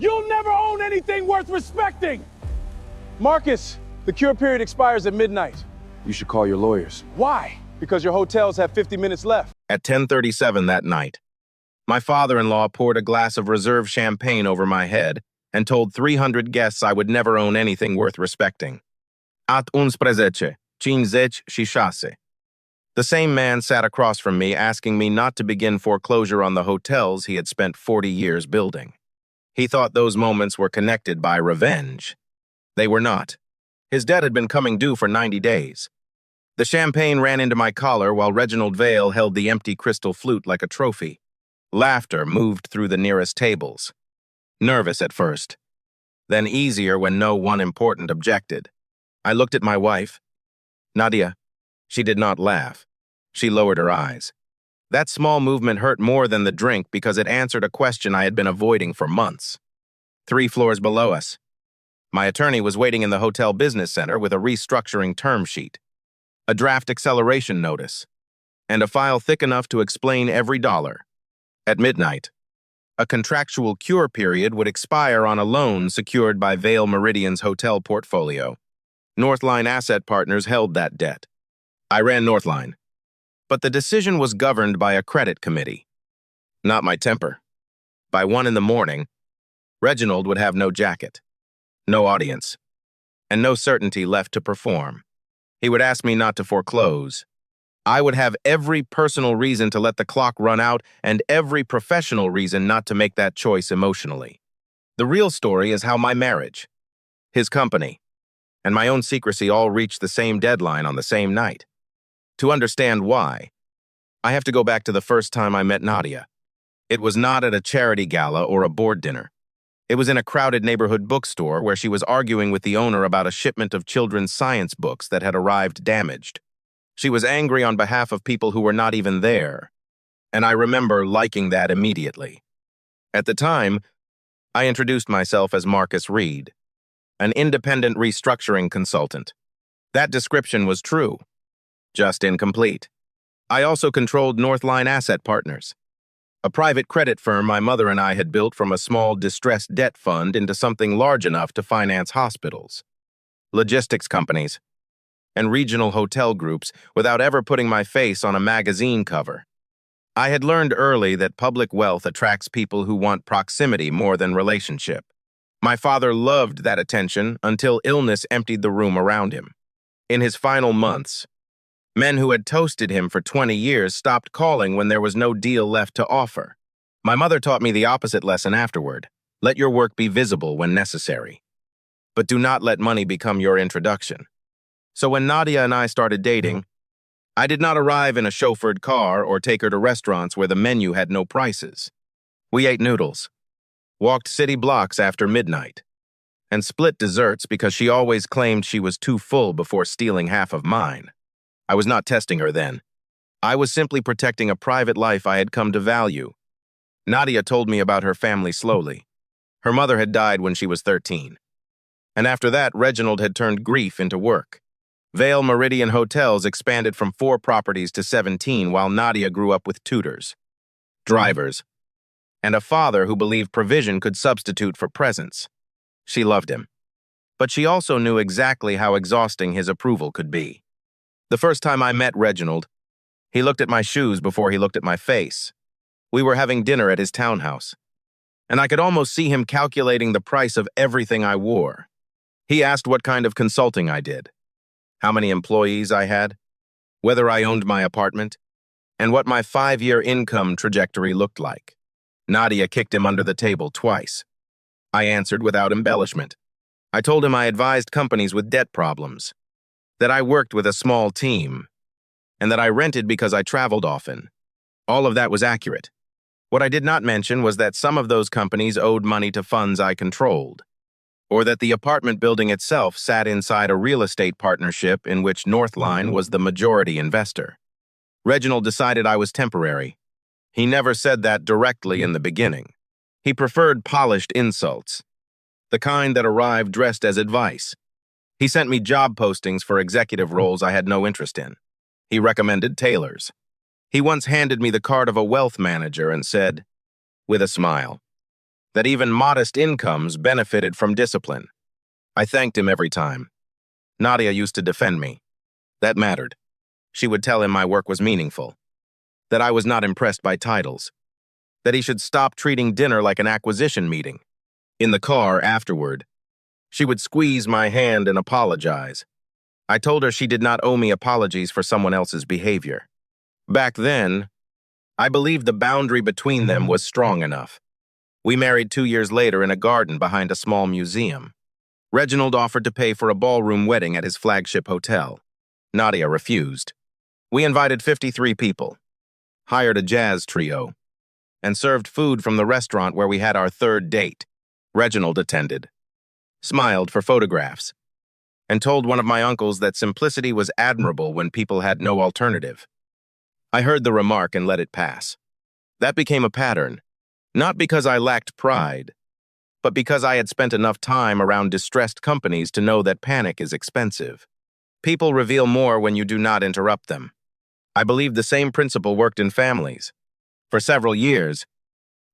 You'll never own anything worth respecting! Marcus, the cure period expires at midnight. You should call your lawyers. Why? Because your hotels have 50 minutes left. At 10:37 that night, my father-in-law poured a glass of reserve champagne over my head and told 300 guests I would never own anything worth respecting. At 11:50 shishase. The same man sat across from me asking me not to begin foreclosure on the hotels he had spent 40 years building. He thought those moments were connected by revenge. They were not. His debt had been coming due for 90 days. The champagne ran into my collar while Reginald Vale held the empty crystal flute like a trophy. Laughter moved through the nearest tables. Nervous at first, then easier when no one important objected. I looked at my wife. Nadia. She did not laugh. She lowered her eyes. That small movement hurt more than the drink because it answered a question I had been avoiding for months. 3 floors below us. My attorney was waiting in the hotel business center with a restructuring term sheet, a draft acceleration notice, and a file thick enough to explain every dollar. At midnight, a contractual cure period would expire on a loan secured by Vale Meridian's hotel portfolio. Northline Asset Partners held that debt. I ran Northline, but the decision was governed by a credit committee. Not my temper. By 1 in the morning, Reginald would have no jacket, no audience, and no certainty left to perform. He would ask me not to foreclose. I would have every personal reason to let the clock run out and every professional reason not to make that choice emotionally. The real story is how my marriage, his company, and my own secrecy all reached the same deadline on the same night. To understand why, I have to go back to the first time I met Nadia. It was not at a charity gala or a board dinner. It was in a crowded neighborhood bookstore where she was arguing with the owner about a shipment of children's science books that had arrived damaged. She was angry on behalf of people who were not even there, and I remember liking that immediately. At the time, I introduced myself as Marcus Reed, an independent restructuring consultant. That description was true, just incomplete. I also controlled Northline Asset Partners, a private credit firm my mother and I had built from a small distressed debt fund into something large enough to finance hospitals, logistics companies, and regional hotel groups without ever putting my face on a magazine cover. I had learned early that public wealth attracts people who want proximity more than relationship. My father loved that attention until illness emptied the room around him. In his final months, men who had toasted him for 20 years stopped calling when there was no deal left to offer. My mother taught me the opposite lesson afterward. Let your work be visible when necessary. But do not let money become your introduction. So when Nadia and I started dating, I did not arrive in a chauffeured car or take her to restaurants where the menu had no prices. We ate noodles, walked city blocks after midnight, and split desserts because she always claimed she was too full before stealing half of mine. I was not testing her then. I was simply protecting a private life I had come to value. Nadia told me about her family slowly. Her mother had died when she was 13. And after that, Reginald had turned grief into work. Vale Meridian Hotels expanded from 4 properties to 17 while Nadia grew up with tutors, drivers, and a father who believed provision could substitute for presence. She loved him. But she also knew exactly how exhausting his approval could be. The first time I met Reginald, he looked at my shoes before he looked at my face. We were having dinner at his townhouse, and I could almost see him calculating the price of everything I wore. He asked what kind of consulting I did, how many employees I had, whether I owned my apartment, and what my 5-year income trajectory looked like. Nadia kicked him under the table twice. I answered without embellishment. I told him I advised companies with debt problems, that I worked with a small team, and that I rented because I traveled often. All of that was accurate. What I did not mention was that some of those companies owed money to funds I controlled, or that the apartment building itself sat inside a real estate partnership in which Northline was the majority investor. Reginald decided I was temporary. He never said that directly in the beginning. He preferred polished insults, the kind that arrived dressed as advice. He sent me job postings for executive roles I had no interest in. He recommended tailors. He once handed me the card of a wealth manager and said, with a smile, that even modest incomes benefited from discipline. I thanked him every time. Nadia used to defend me. That mattered. She would tell him my work was meaningful, that I was not impressed by titles, that he should stop treating dinner like an acquisition meeting. In the car afterward, she would squeeze my hand and apologize. I told her she did not owe me apologies for someone else's behavior. Back then, I believed the boundary between them was strong enough. We married 2 years later in a garden behind a small museum. Reginald offered to pay for a ballroom wedding at his flagship hotel. Nadia refused. We invited 53 people, hired a jazz trio, and served food from the restaurant where we had our third date. Reginald attended, smiled for photographs, and told one of my uncles that simplicity was admirable when people had no alternative. I heard the remark and let it pass. That became a pattern, not because I lacked pride, but because I had spent enough time around distressed companies to know that panic is expensive. People reveal more when you do not interrupt them. I believe the same principle worked in families. For several years,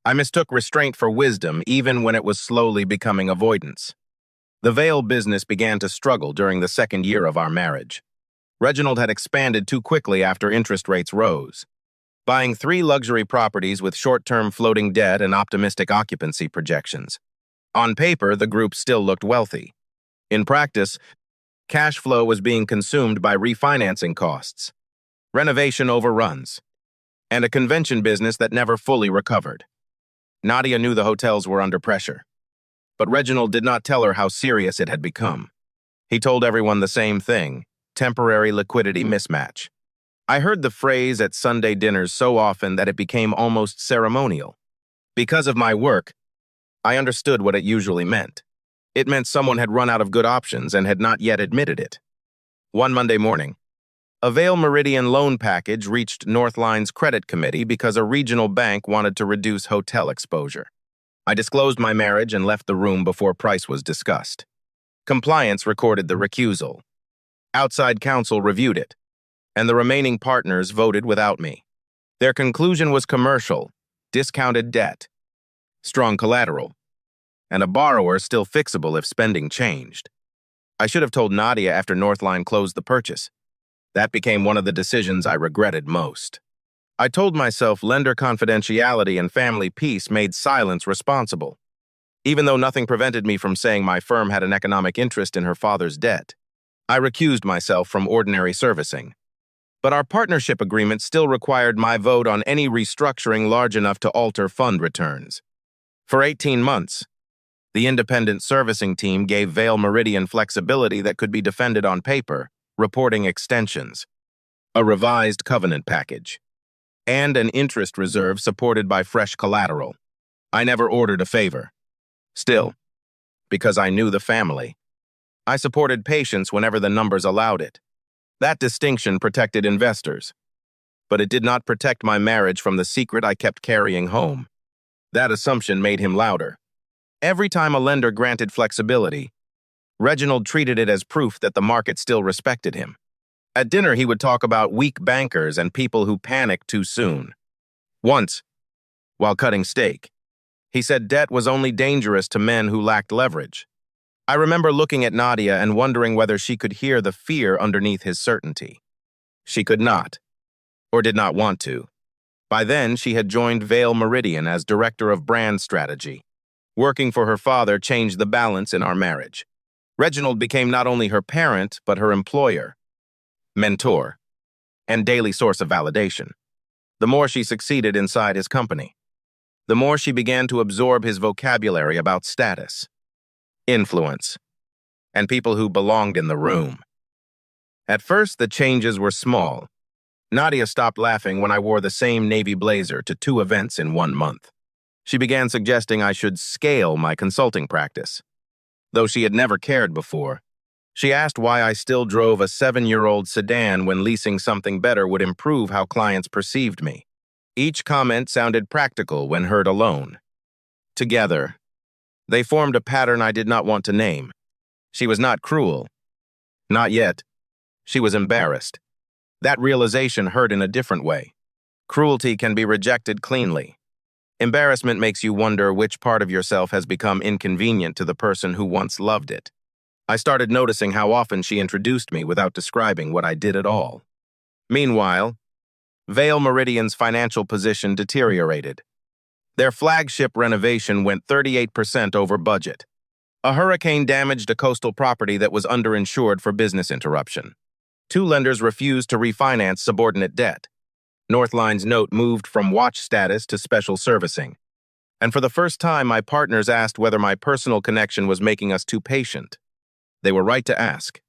I mistook restraint for wisdom even when it was slowly becoming avoidance. The veil business began to struggle during the second year of our marriage. Reginald had expanded too quickly after interest rates rose, buying 3 luxury properties with short-term floating debt and optimistic occupancy projections. On paper, the group still looked wealthy. In practice, cash flow was being consumed by refinancing costs, renovation overruns, and a convention business that never fully recovered. Nadia knew the hotels were under pressure, but Reginald did not tell her how serious it had become. He told everyone the same thing: temporary liquidity mismatch. I heard the phrase at Sunday dinners so often that it became almost ceremonial. Because of my work, I understood what it usually meant. It meant someone had run out of good options and had not yet admitted it. One Monday morning, a Vail Meridian loan package reached Northline's credit committee because a regional bank wanted to reduce hotel exposure. I disclosed my marriage and left the room before price was discussed. Compliance recorded the recusal. Outside counsel reviewed it, and the remaining partners voted without me. Their conclusion was commercial, discounted debt, strong collateral, and a borrower still fixable if spending changed. I should have told Nadia after Northline closed the purchase. That became one of the decisions I regretted most. I told myself lender confidentiality and family peace made silence responsible, even though nothing prevented me from saying my firm had an economic interest in her father's debt. I recused myself from ordinary servicing. But our partnership agreement still required my vote on any restructuring large enough to alter fund returns. For 18 months, the independent servicing team gave Vail Meridian flexibility that could be defended on paper, reporting extensions, a revised covenant package, and an interest reserve supported by fresh collateral. I never ordered a favor. Still, because I knew the family, I supported patience whenever the numbers allowed it. That distinction protected investors, but it did not protect my marriage from the secret I kept carrying home. That assumption made him louder. Every time a lender granted flexibility, Reginald treated it as proof that the market still respected him. At dinner, he would talk about weak bankers and people who panic too soon. Once, while cutting steak, he said debt was only dangerous to men who lacked leverage. I remember looking at Nadia and wondering whether she could hear the fear underneath his certainty. She could not, or did not want to. By then, she had joined Vail Meridian as director of brand strategy. Working for her father changed the balance in our marriage. Reginald became not only her parent, but her employer, mentor, and daily source of validation. The more she succeeded inside his company, the more she began to absorb his vocabulary about status, influence, and people who belonged in the room. At first, the changes were small. Nadia stopped laughing when I wore the same navy blazer to 2 events in 1 month. She began suggesting I should scale my consulting practice. Though she had never cared before, she asked why I still drove a 7-year-old sedan when leasing something better would improve how clients perceived me. Each comment sounded practical when heard alone. Together, they formed a pattern I did not want to name. She was not cruel. Not yet. She was embarrassed. That realization hurt in a different way. Cruelty can be rejected cleanly. Embarrassment makes you wonder which part of yourself has become inconvenient to the person who once loved it. I started noticing how often she introduced me without describing what I did at all. Meanwhile, Vale Meridian's financial position deteriorated. Their flagship renovation went 38% over budget. A hurricane damaged a coastal property that was underinsured for business interruption. 2 lenders refused to refinance subordinate debt. Northline's note moved from watch status to special servicing. And for the first time, my partners asked whether my personal connection was making us too patient. They were right to ask.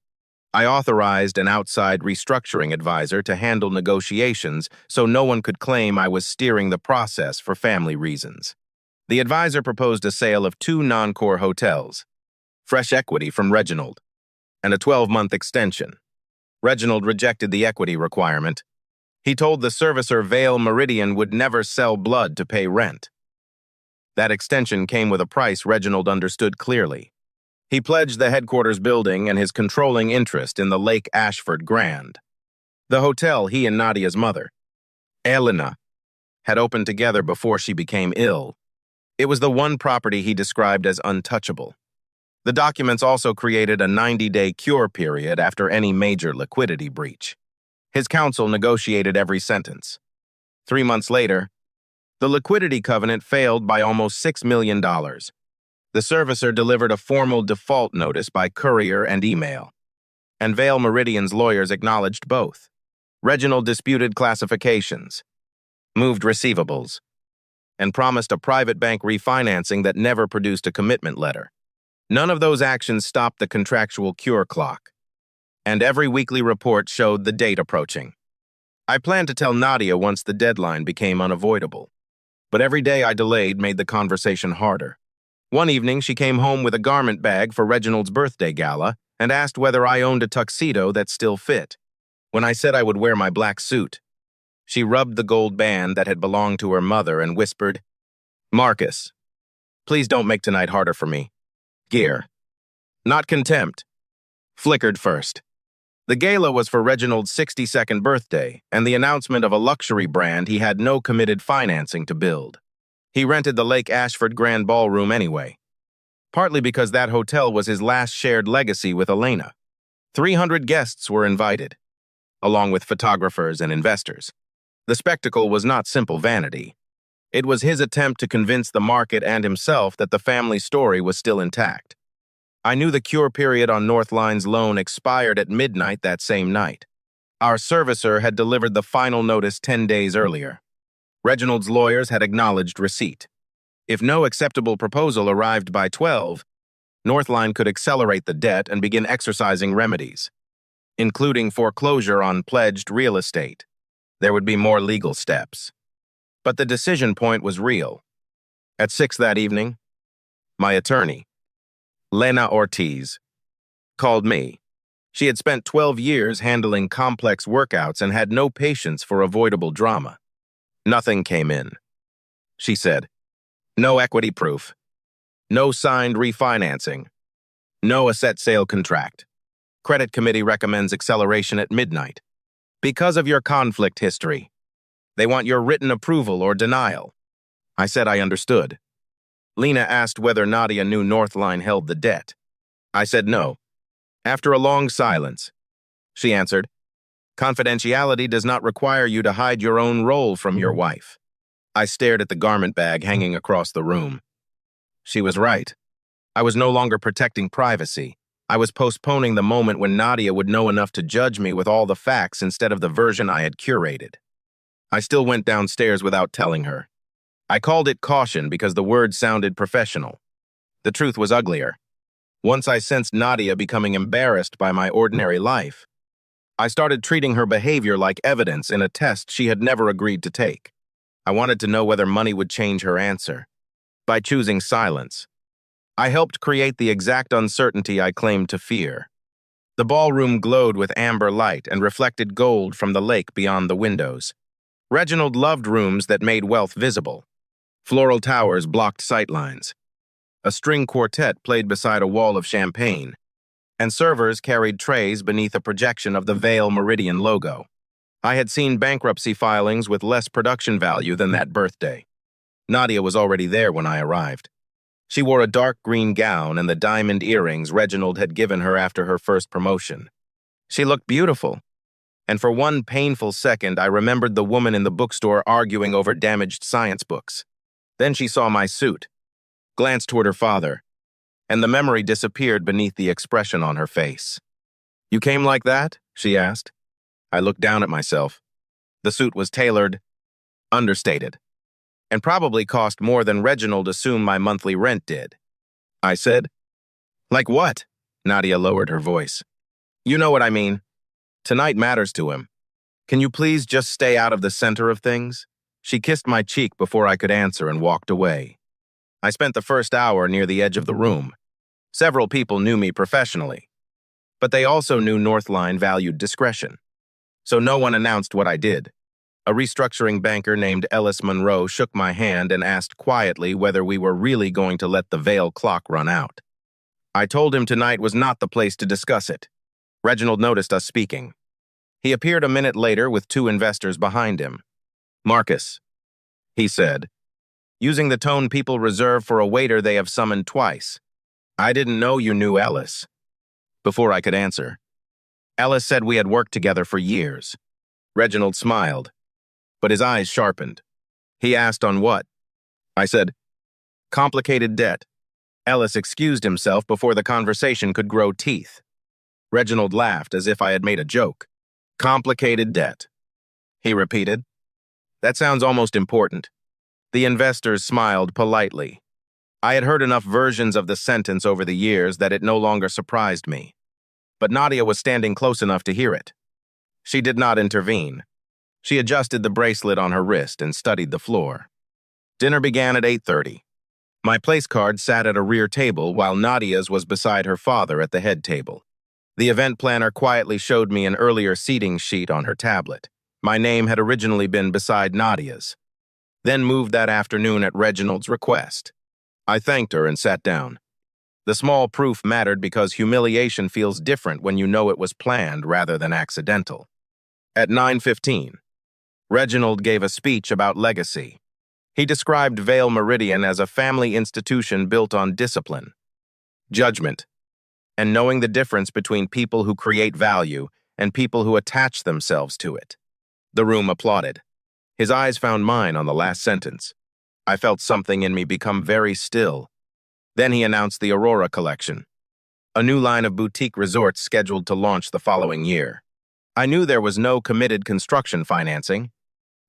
I authorized an outside restructuring advisor to handle negotiations so no one could claim I was steering the process for family reasons. The advisor proposed a sale of 2 non-core hotels, fresh equity from Reginald, and a 12-month extension. Reginald rejected the equity requirement. He told the servicer Vale Meridian would never sell blood to pay rent. That extension came with a price Reginald understood clearly. He pledged the headquarters building and his controlling interest in the Lake Ashford Grand. The hotel he and Nadia's mother, Elena, had opened together before she became ill. It was the one property he described as untouchable. The documents also created a 90-day cure period after any major liquidity breach. His counsel negotiated every sentence. 3 months later, the liquidity covenant failed by almost $6 million. The servicer delivered a formal default notice by courier and email, and Vale Meridian's lawyers acknowledged both. Reginald disputed classifications, moved receivables, and promised a private bank refinancing that never produced a commitment letter. None of those actions stopped the contractual cure clock, and every weekly report showed the date approaching. I planned to tell Nadia once the deadline became unavoidable, but every day I delayed made the conversation harder. One evening, she came home with a garment bag for Reginald's birthday gala and asked whether I owned a tuxedo that still fit. When I said I would wear my black suit, she rubbed the gold band that had belonged to her mother and whispered, "Marcus, please don't make tonight harder for me. Gear, not contempt," flickered first. The gala was for Reginald's 62nd birthday and the announcement of a luxury brand he had no committed financing to build. He rented the Lake Ashford Grand Ballroom anyway, partly because that hotel was his last shared legacy with Elena. 300 guests were invited, along with photographers and investors. The spectacle was not simple vanity. It was his attempt to convince the market and himself that the family story was still intact. I knew the cure period on Northline's loan expired at midnight that same night. Our servicer had delivered the final notice 10 days earlier. Reginald's lawyers had acknowledged receipt. If no acceptable proposal arrived by 12, Northline could accelerate the debt and begin exercising remedies, including foreclosure on pledged real estate. There would be more legal steps. But the decision point was real. At 6 that evening, my attorney, Lena Ortiz, called me. She had spent 12 years handling complex workouts and had no patience for avoidable drama. Nothing came in, she said. No equity proof. No signed refinancing. No asset sale contract. Credit committee recommends acceleration at midnight. Because of your conflict history. They want your written approval or denial. I said I understood. Lena asked whether Nadia knew Northline held the debt. I said no. After a long silence, she answered, "Confidentiality does not require you to hide your own role from your wife." I stared at the garment bag hanging across the room. She was right. I was no longer protecting privacy. I was postponing the moment when Nadia would know enough to judge me with all the facts instead of the version I had curated. I still went downstairs without telling her. I called it caution because the word sounded professional. The truth was uglier. Once I sensed Nadia becoming embarrassed by my ordinary life, I started treating her behavior like evidence in a test she had never agreed to take. I wanted to know whether money would change her answer. By choosing silence, I helped create the exact uncertainty I claimed to fear. The ballroom glowed with amber light and reflected gold from the lake beyond the windows. Reginald loved rooms that made wealth visible. Floral towers blocked sightlines. A string quartet played beside a wall of champagne, and servers carried trays beneath a projection of the Vale Meridian logo. I had seen bankruptcy filings with less production value than that birthday. Nadia was already there when I arrived. She wore a dark green gown and the diamond earrings Reginald had given her after her first promotion. She looked beautiful, and for one painful second I remembered the woman in the bookstore arguing over damaged science books. Then she saw my suit, glanced toward her father, and the memory disappeared beneath the expression on her face. "You came like that?" she asked. I looked down at myself. The suit was tailored, understated, and probably cost more than Reginald assumed my monthly rent did. I said, "Like what?" Nadia lowered her voice. "You know what I mean. Tonight matters to him. Can you please just stay out of the center of things?" She kissed my cheek before I could answer and walked away. I spent the first hour near the edge of the room. Several people knew me professionally, but they also knew Northline valued discretion. So no one announced what I did. A restructuring banker named Ellis Monroe shook my hand and asked quietly whether we were really going to let the Vale clock run out. I told him tonight was not the place to discuss it. Reginald noticed us speaking. He appeared a minute later with two investors behind him. "Marcus," he said, using the tone people reserve for a waiter they have summoned twice. "I didn't know you knew Ellis." Before I could answer, Ellis said we had worked together for years. Reginald smiled, but his eyes sharpened. He asked on what. I said, "Complicated debt." Ellis excused himself before the conversation could grow teeth. Reginald laughed as if I had made a joke. "Complicated debt," he repeated. "That sounds almost important." The investors smiled politely. I had heard enough versions of the sentence over the years that it no longer surprised me. But Nadia was standing close enough to hear it. She did not intervene. She adjusted the bracelet on her wrist and studied the floor. Dinner began at 8:30. My place card sat at a rear table while Nadia's was beside her father at the head table. The event planner quietly showed me an earlier seating sheet on her tablet. My name had originally been beside Nadia's, then moved that afternoon at Reginald's request. I thanked her and sat down. The small proof mattered because humiliation feels different when you know it was planned rather than accidental. At 9:15, Reginald gave a speech about legacy. He described Vale Meridian as a family institution built on discipline, judgment, and knowing the difference between people who create value and people who attach themselves to it. The room applauded. His eyes found mine on the last sentence. I felt something in me become very still. Then he announced the Aurora Collection, a new line of boutique resorts scheduled to launch the following year. I knew there was no committed construction financing.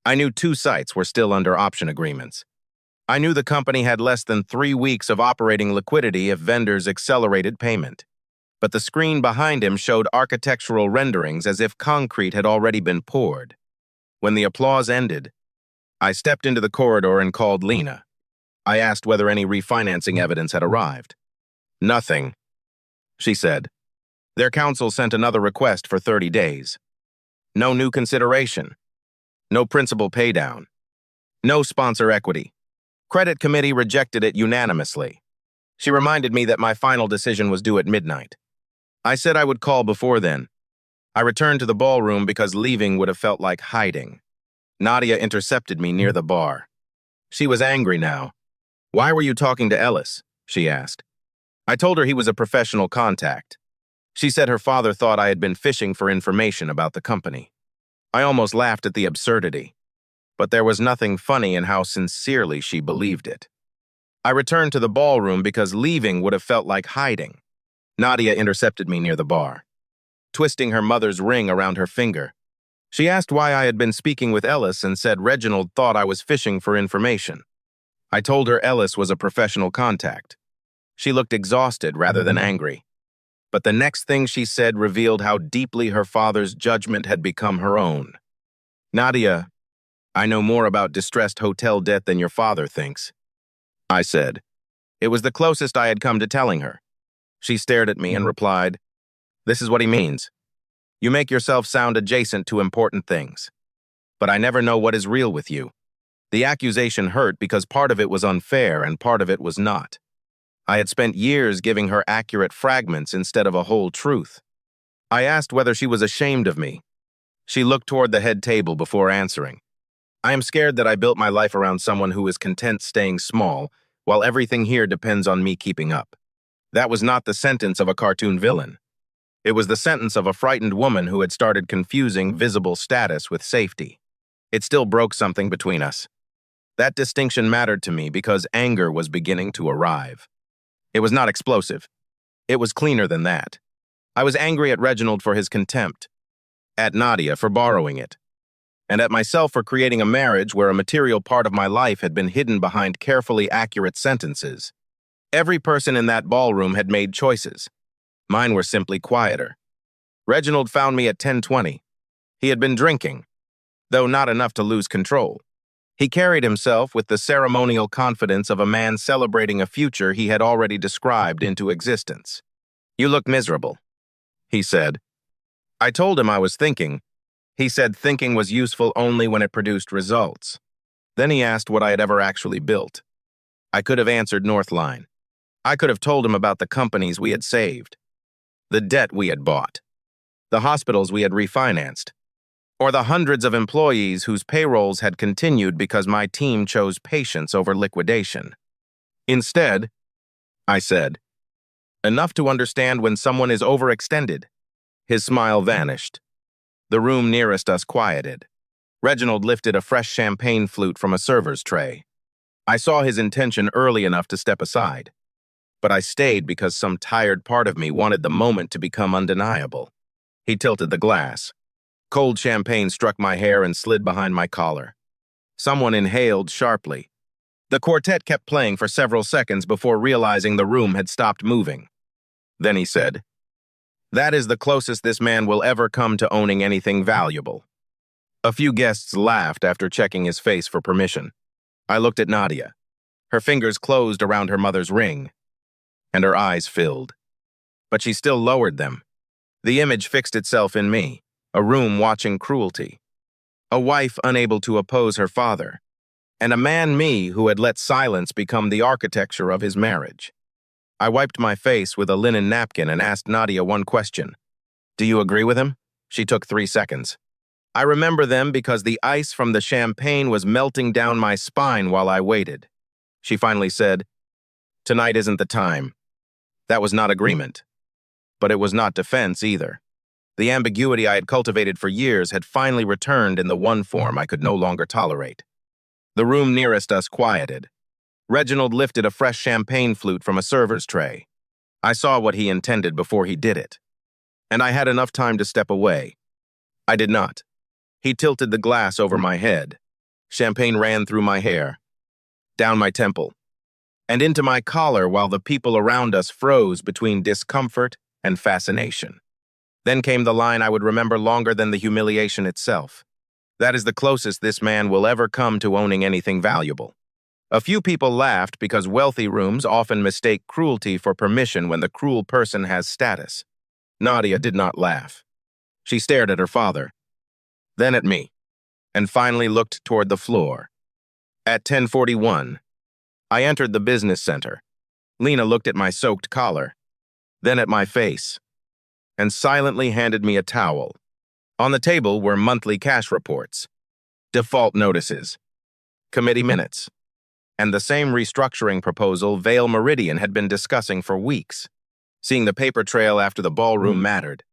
I knew 2 sites were still under option agreements. I knew the company had less than 3 weeks of operating liquidity if vendors accelerated payment. But the screen behind him showed architectural renderings as if concrete had already been poured. When the applause ended, I stepped into the corridor and called Lena. I asked whether any refinancing evidence had arrived. "Nothing," she said. "Their counsel sent another request for 30 days. No new consideration. No principal paydown. No sponsor equity. Credit committee rejected it unanimously." She reminded me that my final decision was due at midnight. I said I would call before then. I returned to the ballroom because leaving would have felt like hiding. Nadia intercepted me near the bar. She was angry now. "Why were you talking to Ellis?" she asked. I told her he was a professional contact. She said her father thought I had been fishing for information about the company. I almost laughed at the absurdity, but there was nothing funny in how sincerely she believed it. I returned to the ballroom because leaving would have felt like hiding. Nadia intercepted me near the bar, twisting her mother's ring around her finger. She asked why I had been speaking with Ellis and said Reginald thought I was fishing for information. I told her Ellis was a professional contact. She looked exhausted rather than angry. But the next thing she said revealed how deeply her father's judgment had become her own. "Nadia, I know more about distressed hotel debt than your father thinks," I said. It was the closest I had come to telling her. She stared at me and replied, "This is what he means. You make yourself sound adjacent to important things. But I never know what is real with you." The accusation hurt because part of it was unfair and part of it was not. I had spent years giving her accurate fragments instead of a whole truth. I asked whether she was ashamed of me. She looked toward the head table before answering. I am scared that I built my life around someone who is content staying small, while everything here depends on me keeping up. That was not the sentence of a cartoon villain. It was the sentence of a frightened woman who had started confusing visible status with safety. It still broke something between us. That distinction mattered to me because anger was beginning to arrive. It was not explosive. It was cleaner than that. I was angry at Reginald for his contempt, at Nadia for borrowing it, and at myself for creating a marriage where a material part of my life had been hidden behind carefully accurate sentences. Every person in that ballroom had made choices. Mine were simply quieter. Reginald found me at 10:20. He had been drinking, though not enough to lose control. He carried himself with the ceremonial confidence of a man celebrating a future he had already described into existence. "You look miserable," he said. I told him I was thinking. He said thinking was useful only when it produced results. Then he asked what I had ever actually built. I could have answered Northline. I could have told him about the companies we had saved, the debt we had bought, the hospitals we had refinanced, or the hundreds of employees whose payrolls had continued because my team chose patience over liquidation. Instead, I said, enough to understand when someone is overextended. His smile vanished. The room nearest us quieted. Reginald lifted a fresh champagne flute from a server's tray. I saw his intention early enough to step aside, but I stayed because some tired part of me wanted the moment to become undeniable. He tilted the glass. Cold champagne struck my hair and slid behind my collar. Someone inhaled sharply. The quartet kept playing for several seconds before realizing the room had stopped moving. Then he said, "That is the closest this man will ever come to owning anything valuable." A few guests laughed after checking his face for permission. I looked at Nadia. Her fingers closed around her mother's ring, and her eyes filled. But she still lowered them. The image fixed itself in me, a room watching cruelty, a wife unable to oppose her father, and a man me who had let silence become the architecture of his marriage. I wiped my face with a linen napkin and asked Nadia one question. "Do you agree with him?" She took 3 seconds. I remember them because the ice from the champagne was melting down my spine while I waited. She finally said, "Tonight isn't the time." That was not agreement. But it was not defense either. The ambiguity I had cultivated for years had finally returned in the one form I could no longer tolerate. The room nearest us quieted. Reginald lifted a fresh champagne flute from a server's tray. I saw what he intended before he did it, and I had enough time to step away. I did not. He tilted the glass over my head. Champagne ran through my hair, down my temple, and into my collar while the people around us froze between discomfort and fascination. Then came the line I would remember longer than the humiliation itself. "That is the closest this man will ever come to owning anything valuable." A few people laughed because wealthy rooms often mistake cruelty for permission when the cruel person has status. Nadia did not laugh. She stared at her father, then at me, and finally looked toward the floor. At 10:41, I entered the business center. Lena looked at my soaked collar, then at my face, and silently handed me a towel. On the table were monthly cash reports, default notices, committee minutes, and the same restructuring proposal Vale Meridian had been discussing for weeks. Seeing the paper trail after the ballroom mattered.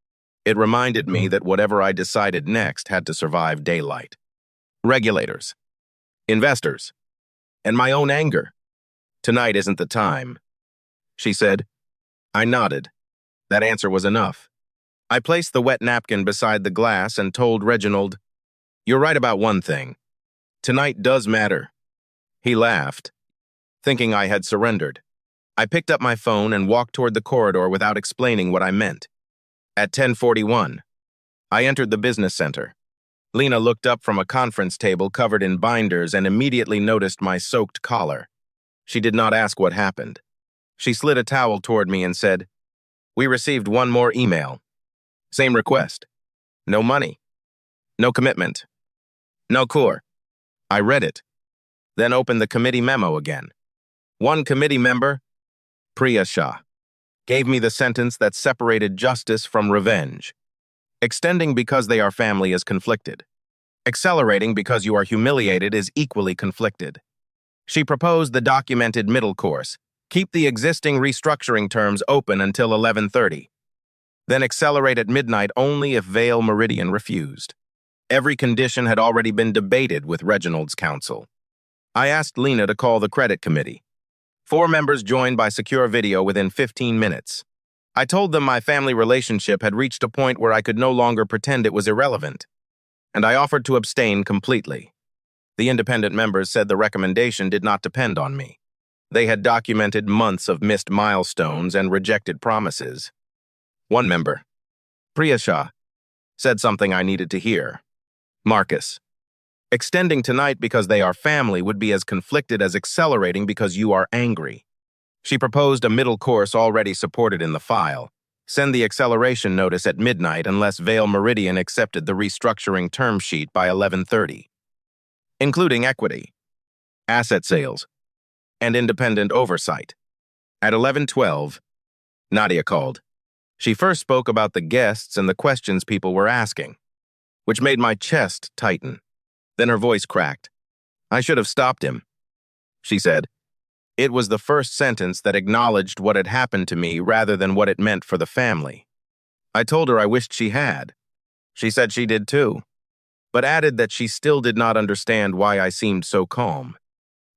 It reminded me that whatever I decided next had to survive daylight. Regulators, investors, and my own anger. "Tonight isn't the time," she said. I nodded. That answer was enough. I placed the wet napkin beside the glass and told Reginald, "You're right about one thing. Tonight does matter." He laughed, thinking I had surrendered. I picked up my phone and walked toward the corridor without explaining what I meant. At 10:41, I entered the business center. Lena looked up from a conference table covered in binders and immediately noticed my soaked collar. She did not ask what happened. She slid a towel toward me and said, "We received one more email. Same request. No money. No commitment. No core." I read it, then opened the committee memo again. One committee member, Priya Shah, gave me the sentence that separated justice from revenge. Extending because they are family is conflicted. Accelerating because you are humiliated is equally conflicted. She proposed the documented middle course. Keep the existing restructuring terms open until 11:30. Then accelerate at midnight only if Vale Meridian refused. Every condition had already been debated with Reginald's counsel. I asked Lena to call the credit committee. 4 members joined by secure video within 15 minutes. I told them my family relationship had reached a point where I could no longer pretend it was irrelevant, and I offered to abstain completely. The independent members said the recommendation did not depend on me. They had documented months of missed milestones and rejected promises. One member, Priyasha, said something I needed to hear. Marcus, extending tonight because they are family would be as conflicted as accelerating because you are angry. She proposed a middle course already supported in the file. Send the acceleration notice at midnight unless Vale Meridian accepted the restructuring term sheet by 11:30, including equity, asset sales, and independent oversight. At 11:12, Nadia called. She first spoke about the guests and the questions people were asking, which made my chest tighten. Then her voice cracked. I should have stopped him, she said. It was the first sentence that acknowledged what had happened to me rather than what it meant for the family. I told her I wished she had. She said she did too, but added that she still did not understand why I seemed so calm.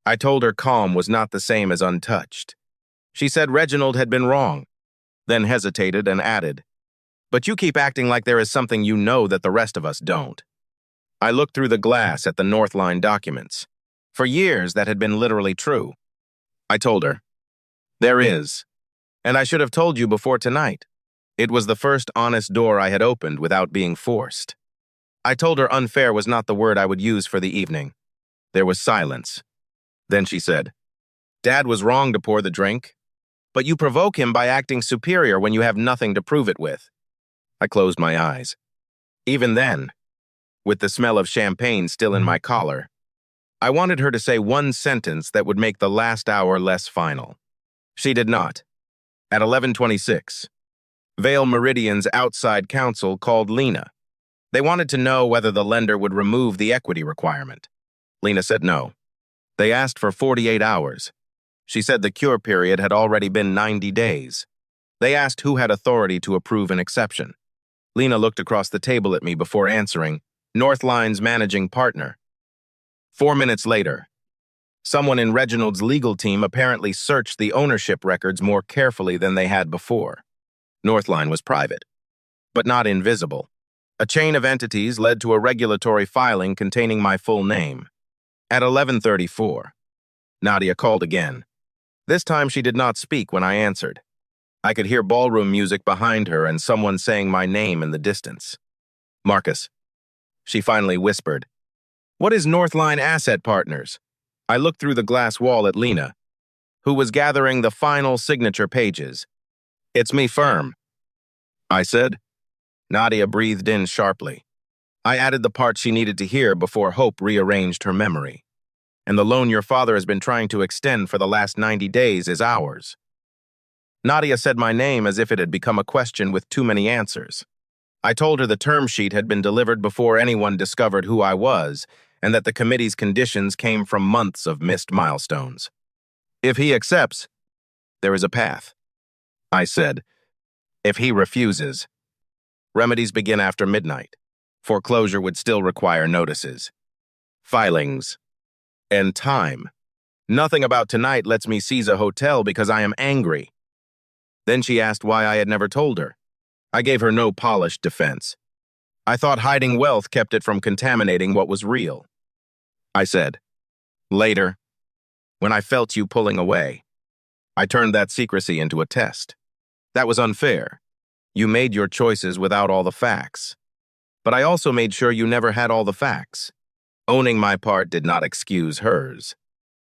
I told her calm was not the same as untouched. She said Reginald had been wrong, then hesitated and added, but you keep acting like there is something you know that the rest of us don't. I looked through the glass at the Northline documents. For years, that had been literally true. I told her, there is, and I should have told you before tonight. It was the first honest door I had opened without being forced. I told her unfair was not the word I would use for the evening. There was silence. Then she said, Dad was wrong to pour the drink, but you provoke him by acting superior when you have nothing to prove it with. I closed my eyes. Even then, with the smell of champagne still in my collar, I wanted her to say one sentence that would make the last hour less final. She did not. At 11:26, Vale Meridian's outside counsel called Lena. They wanted to know whether the lender would remove the equity requirement. Lena said no. They asked for 48 hours. She said the cure period had already been 90 days. They asked who had authority to approve an exception. Lena looked across the table at me before answering, Northline's managing partner. 4 minutes later, someone in Reginald's legal team apparently searched the ownership records more carefully than they had before. Northline was private, but not invisible. A chain of entities led to a regulatory filing containing my full name. At 11:34, Nadia called again. This time she did not speak when I answered. I could hear ballroom music behind her and someone saying my name in the distance. Marcus, she finally whispered. What is Northline Asset Partners? I looked through the glass wall at Lena, who was gathering the final signature pages. It's me, firm, I said. Nadia breathed in sharply. I added the part she needed to hear before Hope rearranged her memory. And the loan your father has been trying to extend for the last 90 days is ours. Nadia said my name as if it had become a question with too many answers. I told her the term sheet had been delivered before anyone discovered who I was, and that the committee's conditions came from months of missed milestones. If he accepts, there is a path, I said. If he refuses, remedies begin after midnight. Foreclosure would still require notices, filings, and time. Nothing about tonight lets me seize a hotel because I am angry. Then she asked why I had never told her. I gave her no polished defense. I thought hiding wealth kept it from contaminating what was real. I said, later, when I felt you pulling away, I turned that secrecy into a test. That was unfair. You made your choices without all the facts. But I also made sure you never had all the facts. Owning my part did not excuse hers.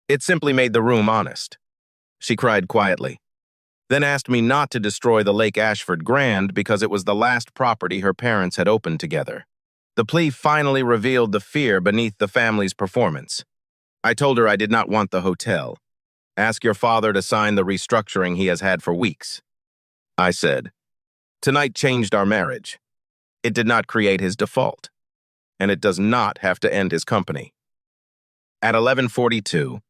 It simply made the room honest. She cried quietly, then asked me not to destroy the Lake Ashford Grand because it was the last property her parents had opened together. The plea finally revealed the fear beneath the family's performance. I told her I did not want the hotel. Ask your father to sign the restructuring he has had for weeks. I said, tonight changed our marriage. It did not create his default. and it does not have to end his company. At 11:42,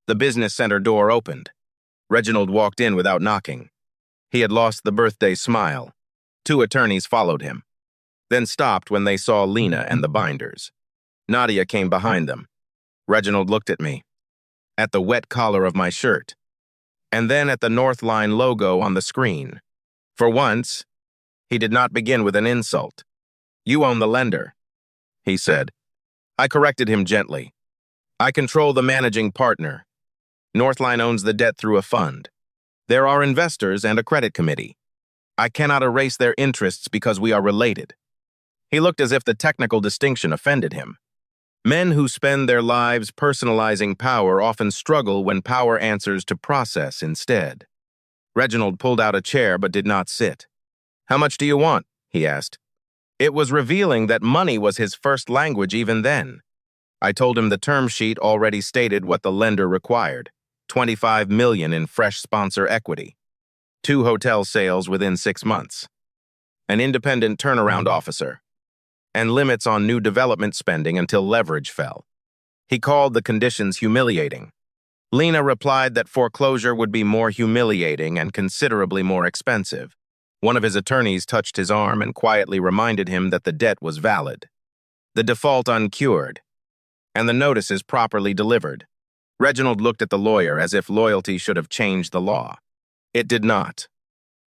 the business center door opened. Reginald walked in without knocking. He had lost the birthday smile. 2 attorneys followed him, then stopped when they saw Lena and the binders. Nadia came behind them. Reginald looked at me, at the wet collar of my shirt, and then at the Northline logo on the screen. For once, he did not begin with an insult. "You own the lender," he said. I corrected him gently. "I control the managing partner. Northline owns the debt through a fund. There are investors and a credit committee. I cannot erase their interests because we are related." He looked as if the technical distinction offended him. Men who spend their lives personalizing power often struggle when power answers to process instead. Reginald pulled out a chair but did not sit. "How much do you want?" he asked. It was revealing that money was his first language even then. I told him the term sheet already stated what the lender required: $25 million in fresh sponsor equity, 2 hotel sales within 6 months, an independent turnaround officer, and limits on new development spending until leverage fell. He called the conditions humiliating. Lena replied that foreclosure would be more humiliating and considerably more expensive. One of his attorneys touched his arm and quietly reminded him that the debt was valid, the default uncured, and the notices properly delivered. Reginald looked at the lawyer as if loyalty should have changed the law. It did not.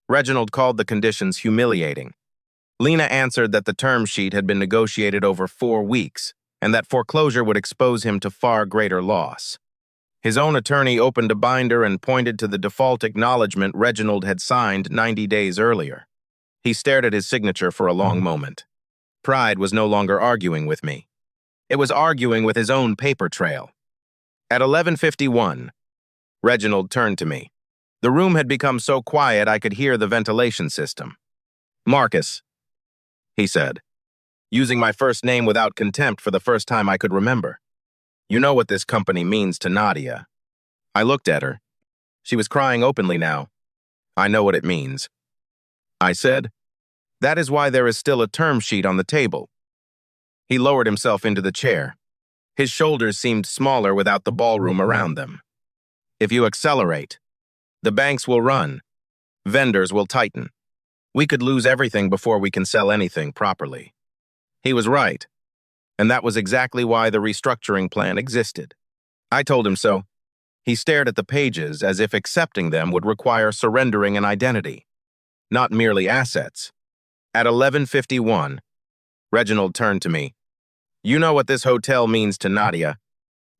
Reginald called the conditions humiliating. Lena answered that the term sheet had been negotiated over 4 weeks and that foreclosure would expose him to far greater loss. His own attorney opened a binder and pointed to the default acknowledgement Reginald had signed 90 days earlier. He stared at his signature for a long moment. Pride was no longer arguing with me. It was arguing with his own paper trail. At 11:51, Reginald turned to me. The room had become so quiet I could hear the ventilation system. "Marcus," he said, using my first name without contempt for the first time I could remember. "You know what this company means to Nadia." I looked at her. She was crying openly now. "I know what it means," I said. "That is why there is still a term sheet on the table." He lowered himself into the chair. His shoulders seemed smaller without the ballroom around them. "If you accelerate, the banks will run. Vendors will tighten. We could lose everything before we can sell anything properly." He was right, and that was exactly why the restructuring plan existed. I told him so. He stared at the pages as if accepting them would require surrendering an identity, not merely assets. At 11:51, Reginald turned to me. "You know what this hotel means to Nadia.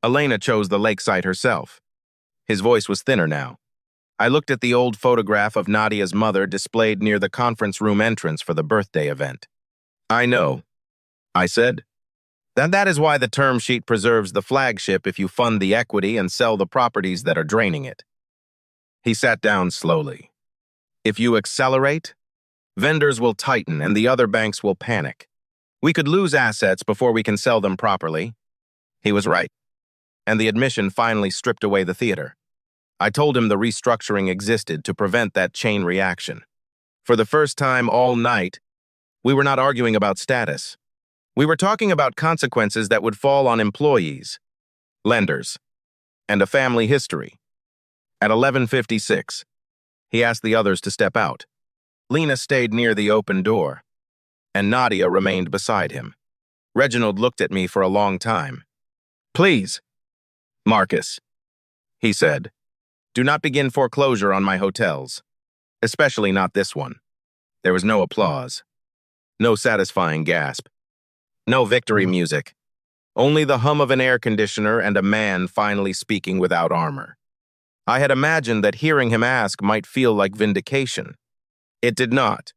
Elena chose the lakeside herself." His voice was thinner now. I looked at the old photograph of Nadia's mother displayed near the conference room entrance for the birthday event. "I know," I said. That is why the term sheet preserves the flagship if you fund the equity and sell the properties that are draining it. He sat down slowly. "If you accelerate, vendors will tighten and the other banks will panic. We could lose assets before we can sell them properly." He was right, and the admission finally stripped away the theater. I told him the restructuring existed to prevent that chain reaction. For the first time all night, we were not arguing about status. We were talking about consequences that would fall on employees, lenders, and a family history. At 11:56, he asked the others to step out. Lena stayed near the open door, and Nadia remained beside him. Reginald looked at me for a long time. "Please, Marcus," he said, "do not begin foreclosure on my hotels, especially not this one." There was no applause, no satisfying gasp, no victory music, only the hum of an air conditioner and a man finally speaking without armor. I had imagined that hearing him ask might feel like vindication. It did not.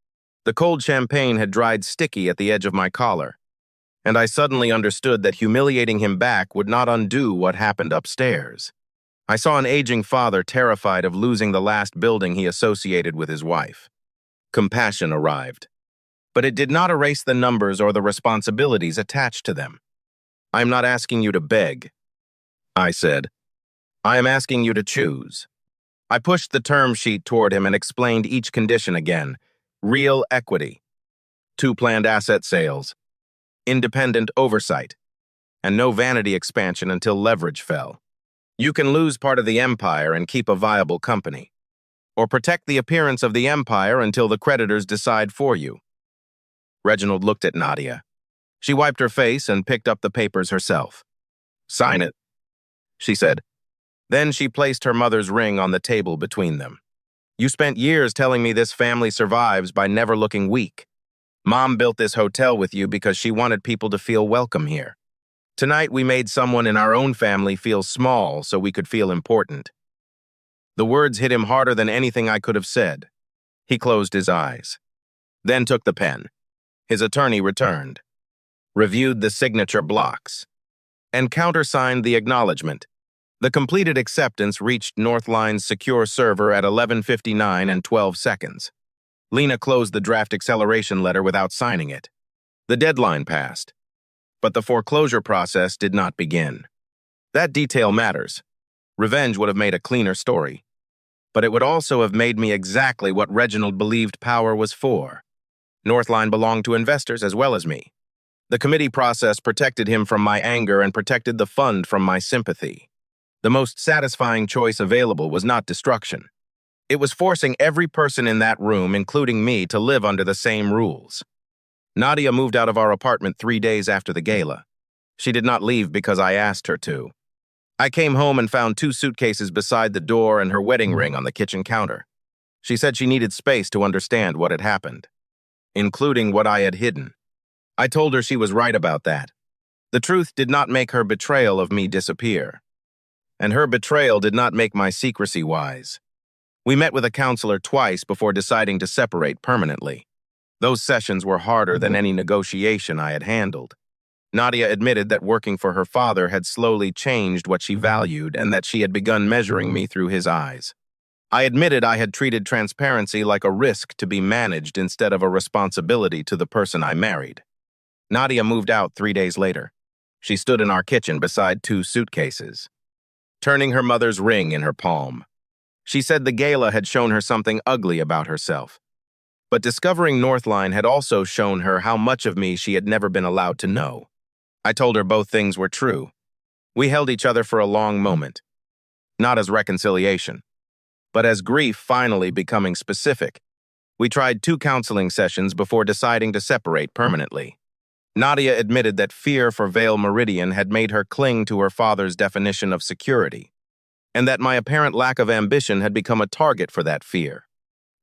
The cold champagne had dried sticky at the edge of my collar, and I suddenly understood that humiliating him back would not undo what happened upstairs. I saw an aging father terrified of losing the last building he associated with his wife. Compassion arrived, but it did not erase the numbers or the responsibilities attached to them. "I am not asking you to beg," I said. "I am asking you to choose." I pushed the term sheet toward him and explained each condition again. Real equity, 2 planned asset sales, independent oversight, and no vanity expansion until leverage fell. You can lose part of the empire and keep a viable company, or protect the appearance of the empire until the creditors decide for you. Reginald looked at Nadia. She wiped her face and picked up the papers herself. "Sign it," she said. Then she placed her mother's ring on the table between them. "You spent years telling me this family survives by never looking weak. Mom built this hotel with you because she wanted people to feel welcome here. Tonight we made someone in our own family feel small so we could feel important." The words hit him harder than anything I could have said. He closed his eyes, then took the pen. His attorney returned, reviewed the signature blocks, and countersigned the acknowledgement. The completed acceptance reached Northline's secure server at 11:59 and 12 seconds. Lena closed the draft acceleration letter without signing it. The deadline passed, but the foreclosure process did not begin. That detail matters. Revenge would have made a cleaner story, but it would also have made me exactly what Reginald believed power was for. Northline belonged to investors as well as me. The committee process protected him from my anger and protected the fund from my sympathy. The most satisfying choice available was not destruction. It was forcing every person in that room, including me, to live under the same rules. Nadia moved out of our apartment 3 days after the gala. She did not leave because I asked her to. I came home and found 2 suitcases beside the door and her wedding ring on the kitchen counter. She said she needed space to understand what had happened, including what I had hidden. I told her she was right about that. The truth did not make her betrayal of me disappear, and her betrayal did not make my secrecy wise. We met with a counselor twice before deciding to separate permanently. Those sessions were harder than any negotiation I had handled. Nadia admitted that working for her father had slowly changed what she valued and that she had begun measuring me through his eyes. I admitted I had treated transparency like a risk to be managed instead of a responsibility to the person I married. Nadia moved out 3 days later. She stood in our kitchen beside 2 suitcases, turning her mother's ring in her palm. She said the gala had shown her something ugly about herself, but discovering Northline had also shown her how much of me she had never been allowed to know. I told her both things were true. We held each other for a long moment, not as reconciliation, but as grief finally becoming specific. We tried 2 counseling sessions before deciding to separate permanently. Nadia admitted that fear for Vale Meridian had made her cling to her father's definition of security, and that my apparent lack of ambition had become a target for that fear.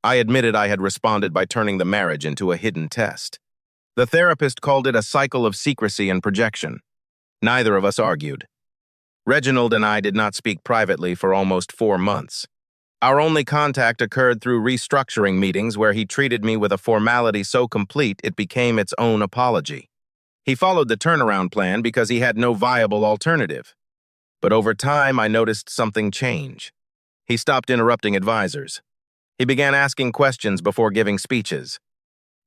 I admitted I had responded by turning the marriage into a hidden test. The therapist called it a cycle of secrecy and projection. Neither of us argued. Reginald and I did not speak privately for almost 4 months. Our only contact occurred through restructuring meetings where he treated me with a formality so complete it became its own apology. He followed the turnaround plan because he had no viable alternative. But over time, I noticed something change. He stopped interrupting advisors. He began asking questions before giving speeches.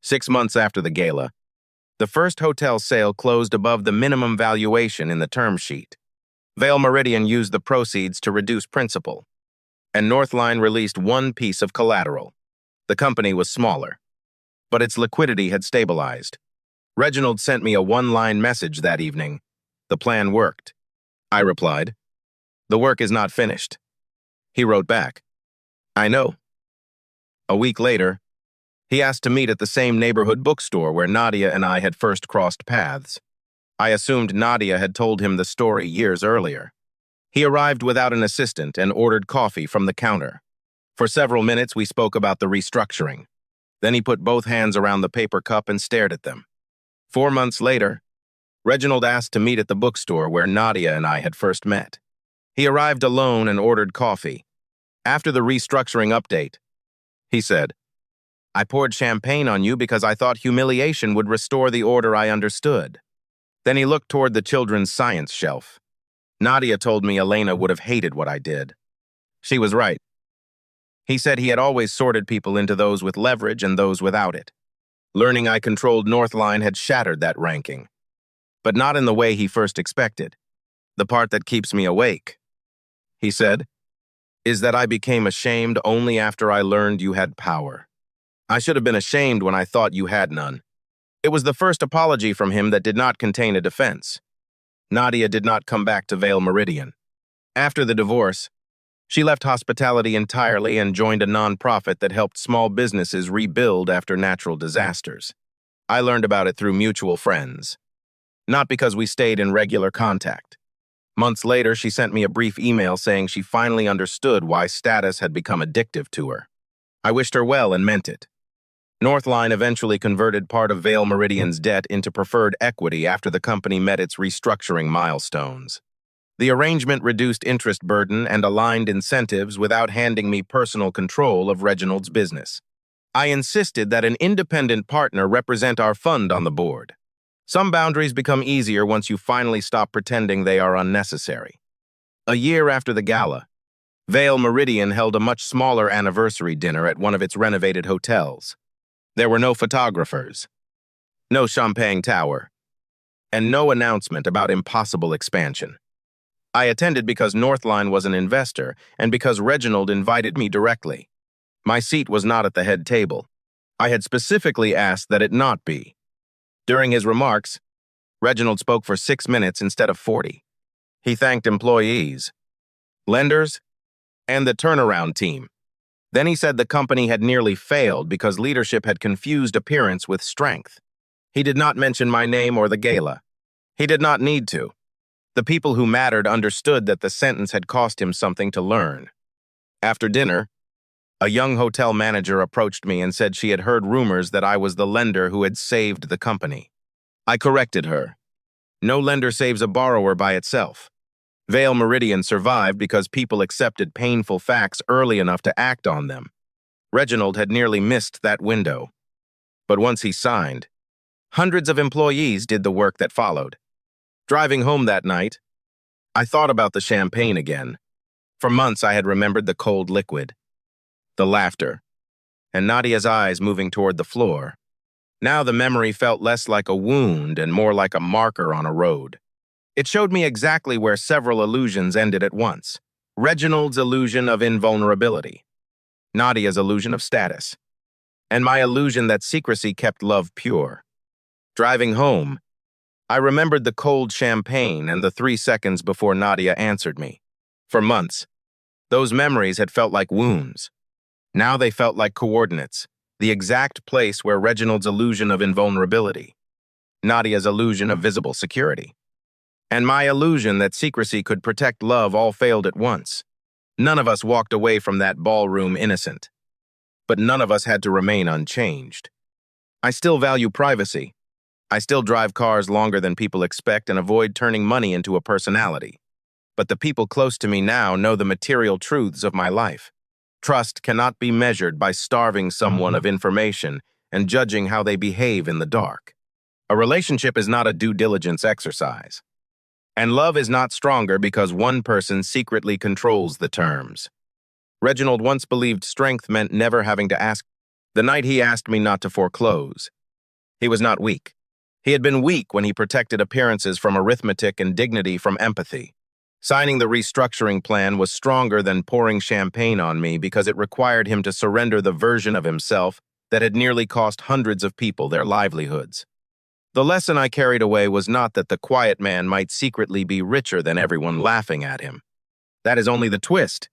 6 months after the gala, the first hotel sale closed above the minimum valuation in the term sheet. Vale Meridian used the proceeds to reduce principal, and Northline released 1 piece of collateral. The company was smaller, but its liquidity had stabilized. Reginald sent me a 1-line message that evening. "The plan worked." I replied, "The work is not finished." He wrote back, "I know." A week later, he asked to meet at the same neighborhood bookstore where Nadia and I had first crossed paths. I assumed Nadia had told him the story years earlier. He arrived without an assistant and ordered coffee from the counter. For several minutes, we spoke about the restructuring. Then he put both hands around the paper cup and stared at them. 4 months later, Reginald asked to meet at the bookstore where Nadia and I had first met. He arrived alone and ordered coffee. After the restructuring update, he said, "I poured champagne on you because I thought humiliation would restore the order I understood." Then he looked toward the children's science shelf. Nadia told me Elena would have hated what I did. She was right. He said he had always sorted people into those with leverage and those without it. Learning I controlled Northline had shattered that ranking, but not in the way he first expected. The part that keeps me awake, he said, is that I became ashamed only after I learned you had power. I should have been ashamed when I thought you had none. It was the first apology from him that did not contain a defense. Nadia did not come back to Vale Meridian. After the divorce, she left hospitality entirely and joined a nonprofit that helped small businesses rebuild after natural disasters. I learned about it through mutual friends, not because we stayed in regular contact. Months later, she sent me a brief email saying she finally understood why status had become addictive to her. I wished her well and meant it. Northline eventually converted part of Vale Meridian's debt into preferred equity after the company met its restructuring milestones. The arrangement reduced interest burden and aligned incentives without handing me personal control of Reginald's business. I insisted that an independent partner represent our fund on the board. Some boundaries become easier once you finally stop pretending they are unnecessary. A year after the gala, Vale Meridian held a much smaller anniversary dinner at one of its renovated hotels. There were no photographers, no champagne tower, and no announcement about impossible expansion. I attended because Northline was an investor and because Reginald invited me directly. My seat was not at the head table. I had specifically asked that it not be. During his remarks, Reginald spoke for 6 minutes instead of 40. He thanked employees, lenders, and the turnaround team. Then he said the company had nearly failed because leadership had confused appearance with strength. He did not mention my name or the gala. He did not need to. The people who mattered understood that the sentence had cost him something to learn. After dinner, a young hotel manager approached me and said she had heard rumors that I was the lender who had saved the company. I corrected her. No lender saves a borrower by itself. Vale Meridian survived because people accepted painful facts early enough to act on them. Reginald had nearly missed that window. But once he signed, hundreds of employees did the work that followed. Driving home that night, I thought about the champagne again. For months I had remembered the cold liquid, the laughter, and Nadia's eyes moving toward the floor. Now the memory felt less like a wound and more like a marker on a road. It showed me exactly where several illusions ended at once. Reginald's illusion of invulnerability, Nadia's illusion of status, and my illusion that secrecy kept love pure. Driving home, I remembered the cold champagne and the 3 seconds before Nadia answered me. For months, those memories had felt like wounds. Now they felt like coordinates, the exact place where Reginald's illusion of invulnerability, Nadia's illusion of visible security, and my illusion that secrecy could protect love all failed at once. None of us walked away from that ballroom innocent, but none of us had to remain unchanged. I still value privacy. I still drive cars longer than people expect and avoid turning money into a personality. But the people close to me now know the material truths of my life. Trust cannot be measured by starving someone of information and judging how they behave in the dark. A relationship is not a due diligence exercise. And love is not stronger because one person secretly controls the terms. Reginald once believed strength meant never having to ask. The night he asked me not to foreclose, he was not weak. He had been weak when he protected appearances from arithmetic and dignity from empathy. Signing the restructuring plan was stronger than pouring champagne on me because it required him to surrender the version of himself that had nearly cost hundreds of people their livelihoods. The lesson I carried away was not that the quiet man might secretly be richer than everyone laughing at him. That is only the twist.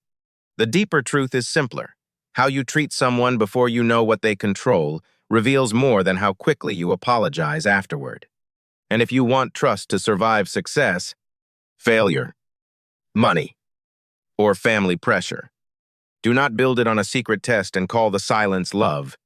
The deeper truth is simpler. How you treat someone before you know what they control reveals more than how quickly you apologize afterward. And if you want trust to survive success, failure, money, or family pressure, do not build it on a secret test and call the silence love.